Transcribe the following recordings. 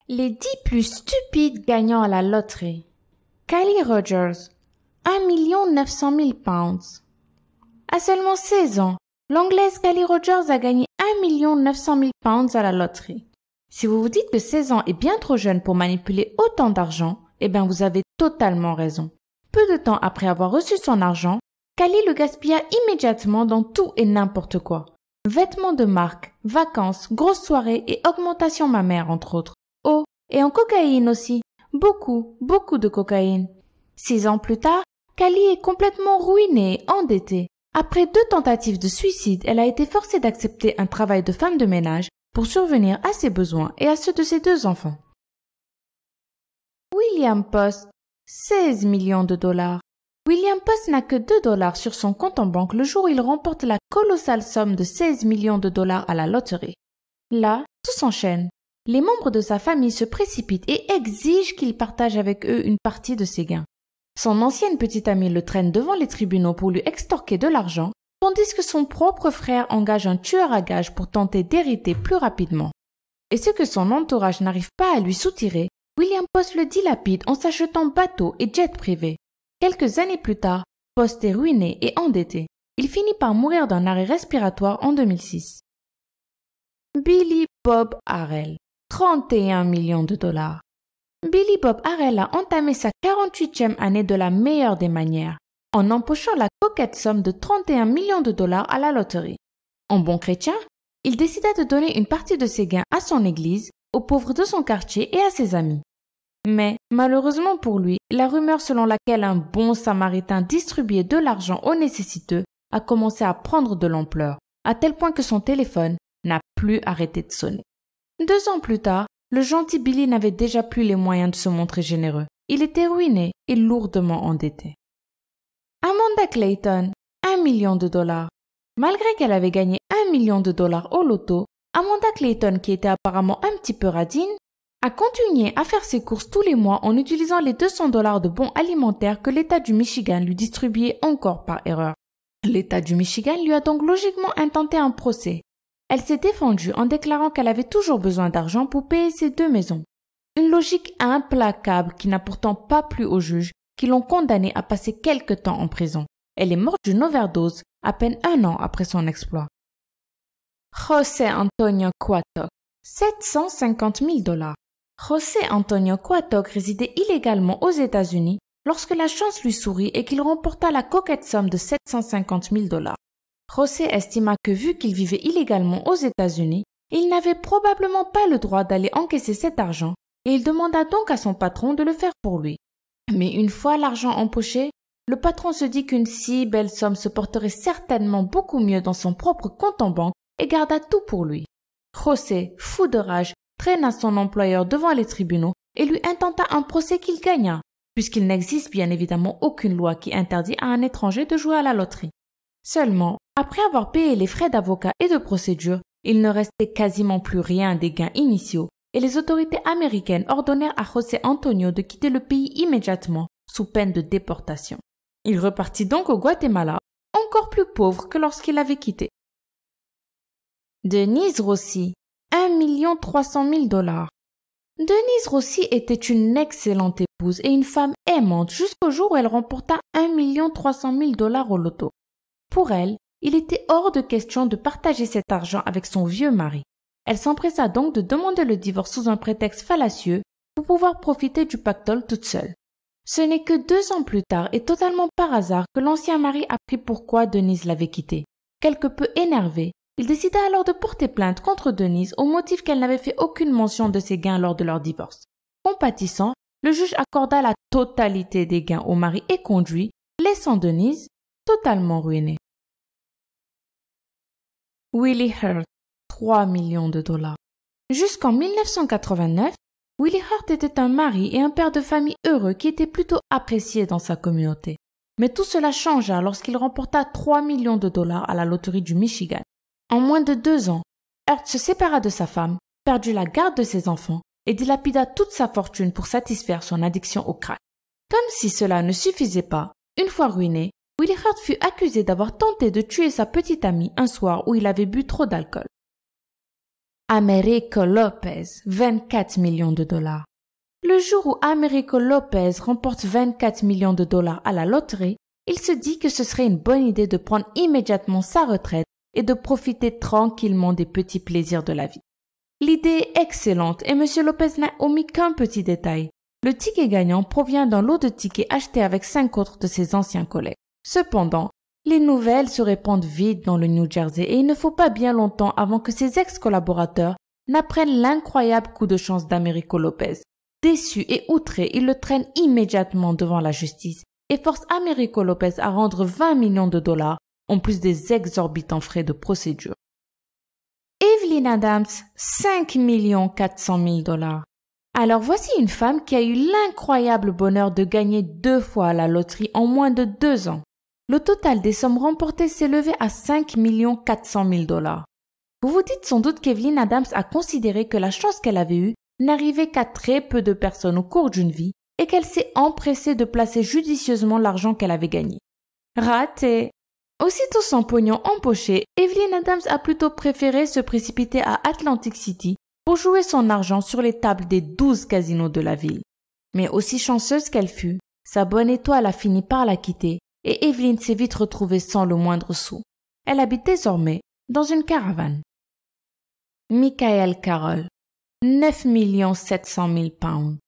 Les 10 plus stupides gagnants à la loterie. Kylie Rogers, 1 900 000 pounds. À seulement 16 ans, l'Anglaise Kylie Rogers a gagné 1 900 000 pounds à la loterie. Si vous vous dites que 16 ans est bien trop jeune pour manipuler autant d'argent, eh bien vous avez totalement raison. Peu de temps après avoir reçu son argent, Kylie le gaspilla immédiatement dans tout et n'importe quoi. Vêtements de marque, vacances, grosses soirées et augmentation mammaire entre autres. Oh, et en cocaïne aussi. Beaucoup de cocaïne. 6 ans plus tard, Kylie est complètement ruinée et endettée. Après 2 tentatives de suicide, elle a été forcée d'accepter un travail de femme de ménage pour survenir à ses besoins et à ceux de ses 2 enfants. William Post, 16 millions de dollars. William Post n'a que 2 dollars sur son compte en banque le jour où il remporte la colossale somme de 16 millions de dollars à la loterie. Là, tout s'enchaîne. Les membres de sa famille se précipitent et exigent qu'il partage avec eux une partie de ses gains. Son ancienne petite amie le traîne devant les tribunaux pour lui extorquer de l'argent, tandis que son propre frère engage un tueur à gages pour tenter d'hériter plus rapidement. Et ce que son entourage n'arrive pas à lui soutirer, William Post le dilapide en s'achetant bateaux et jets privés. Quelques années plus tard, Post est ruiné et endetté. Il finit par mourir d'un arrêt respiratoire en 2006. Billy Bob Harrell, 31 millions de dollars. Billy Bob Harrell a entamé sa 48e année de la meilleure des manières, en empochant la coquette somme de 31 millions de dollars à la loterie. En bon chrétien, il décida de donner une partie de ses gains à son église, aux pauvres de son quartier et à ses amis. Mais, malheureusement pour lui, la rumeur selon laquelle un bon samaritain distribuait de l'argent aux nécessiteux a commencé à prendre de l'ampleur, à tel point que son téléphone n'a plus arrêté de sonner. 2 ans plus tard, le gentil Billy n'avait déjà plus les moyens de se montrer généreux. Il était ruiné et lourdement endetté. Amanda Clayton, 1 million de dollars. Malgré qu'elle avait gagné 1 million de dollars au loto, Amanda Clayton, qui était apparemment un petit peu radine, a continué à faire ses courses tous les mois en utilisant les 200 dollars de bons alimentaires que l'État du Michigan lui distribuait encore par erreur. L'État du Michigan lui a donc logiquement intenté un procès. Elle s'est défendue en déclarant qu'elle avait toujours besoin d'argent pour payer ses 2 maisons. Une logique implacable qui n'a pourtant pas plu aux juges qui l'ont condamnée à passer quelque temps en prison. Elle est morte d'une overdose à peine 1 an après son exploit. José Antonio Cuatoc, 750 000 dollars. José Antonio Cuatoc résidait illégalement aux États-Unis lorsque la chance lui sourit et qu'il remporta la coquette somme de 750 000 dollars. José estima que vu qu'il vivait illégalement aux États-Unis, il n'avait probablement pas le droit d'aller encaisser cet argent et il demanda donc à son patron de le faire pour lui. Mais une fois l'argent empoché, le patron se dit qu'une si belle somme se porterait certainement beaucoup mieux dans son propre compte en banque et garda tout pour lui. José, fou de rage, traîna son employeur devant les tribunaux et lui intenta un procès qu'il gagna, puisqu'il n'existe bien évidemment aucune loi qui interdit à un étranger de jouer à la loterie. Seulement, après avoir payé les frais d'avocat et de procédure, il ne restait quasiment plus rien des gains initiaux et les autorités américaines ordonnèrent à José Antonio de quitter le pays immédiatement sous peine de déportation. Il repartit donc au Guatemala, encore plus pauvre que lorsqu'il l'avait quitté. Denise Rossi, 1 300 000 dollars. Denise Rossi était une excellente épouse et une femme aimante jusqu'au jour où elle remporta 1 300 000 dollars au loto. Pour elle, il était hors de question de partager cet argent avec son vieux mari. Elle s'empressa donc de demander le divorce sous un prétexte fallacieux pour pouvoir profiter du pactole toute seule. Ce n'est que 2 ans plus tard et totalement par hasard que l'ancien mari apprit pourquoi Denise l'avait quitté. Quelque peu énervé, il décida alors de porter plainte contre Denise au motif qu'elle n'avait fait aucune mention de ses gains lors de leur divorce. Compatissant, le juge accorda la totalité des gains au mari et conduit, laissant Denise totalement ruinée. Willie Hurt, 3 millions de dollars. Jusqu'en 1989, Willie Hurt était un mari et un père de famille heureux qui était plutôt apprécié dans sa communauté. Mais tout cela changea lorsqu'il remporta 3 millions de dollars à la loterie du Michigan. En moins de 2 ans, Hurt se sépara de sa femme, perdit la garde de ses enfants et dilapida toute sa fortune pour satisfaire son addiction au crack. Comme si cela ne suffisait pas, une fois ruiné, Willie Hurt fut accusé d'avoir tenté de tuer sa petite amie un soir où il avait bu trop d'alcool. Americo Lopez, 24 millions de dollars. Le jour où Americo Lopez remporte 24 millions de dollars à la loterie, il se dit que ce serait une bonne idée de prendre immédiatement sa retraite et de profiter tranquillement des petits plaisirs de la vie. L'idée est excellente et M. Lopez n'a omis qu'un petit détail. Le ticket gagnant provient d'un lot de tickets achetés avec 5 autres de ses anciens collègues. Cependant, les nouvelles se répandent vite dans le New Jersey et il ne faut pas bien longtemps avant que ses ex-collaborateurs n'apprennent l'incroyable coup de chance d'Americo Lopez. Déçu et outré, ils le traînent immédiatement devant la justice et forcent Americo Lopez à rendre 20 millions de dollars en plus des exorbitants frais de procédure. Evelyn Adams, 5 400 000 dollars. Alors voici une femme qui a eu l'incroyable bonheur de gagner 2 fois à la loterie en moins de 2 ans. Le total des sommes remportées s'élevait à 5 400 000 dollars. Vous vous dites sans doute qu'Evelyn Adams a considéré que la chance qu'elle avait eue n'arrivait qu'à très peu de personnes au cours d'une vie et qu'elle s'est empressée de placer judicieusement l'argent qu'elle avait gagné. Raté! Aussitôt son pognon empoché, Evelyn Adams a plutôt préféré se précipiter à Atlantic City pour jouer son argent sur les tables des 12 casinos de la ville. Mais aussi chanceuse qu'elle fut, sa bonne étoile a fini par la quitter et Evelyn s'est vite retrouvée sans le moindre sou. Elle habite désormais dans une caravane. Michael Carroll, 9 700 000 pounds.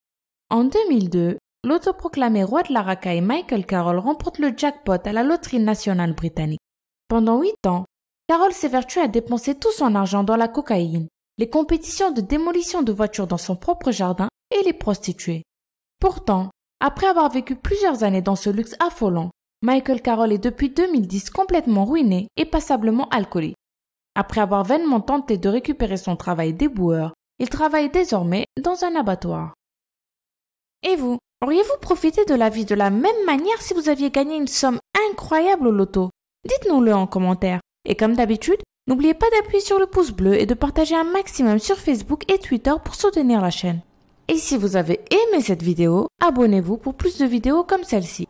En 2002, l'autoproclamé roi de la racaille Michael Carroll remporte le jackpot à la loterie nationale britannique. Pendant 8 ans, Carroll s'évertue à dépenser tout son argent dans la cocaïne, les compétitions de démolition de voitures dans son propre jardin et les prostituées. Pourtant, après avoir vécu plusieurs années dans ce luxe affolant, Michael Carroll est depuis 2010 complètement ruiné et passablement alcoolique. Après avoir vainement tenté de récupérer son travail d'éboueur, il travaille désormais dans un abattoir. Et vous, auriez-vous profité de la vie de la même manière si vous aviez gagné une somme incroyable au loto? Dites-nous-le en commentaire. Et comme d'habitude, n'oubliez pas d'appuyer sur le pouce bleu et de partager un maximum sur Facebook et Twitter pour soutenir la chaîne. Et si vous avez aimé cette vidéo, abonnez-vous pour plus de vidéos comme celle-ci.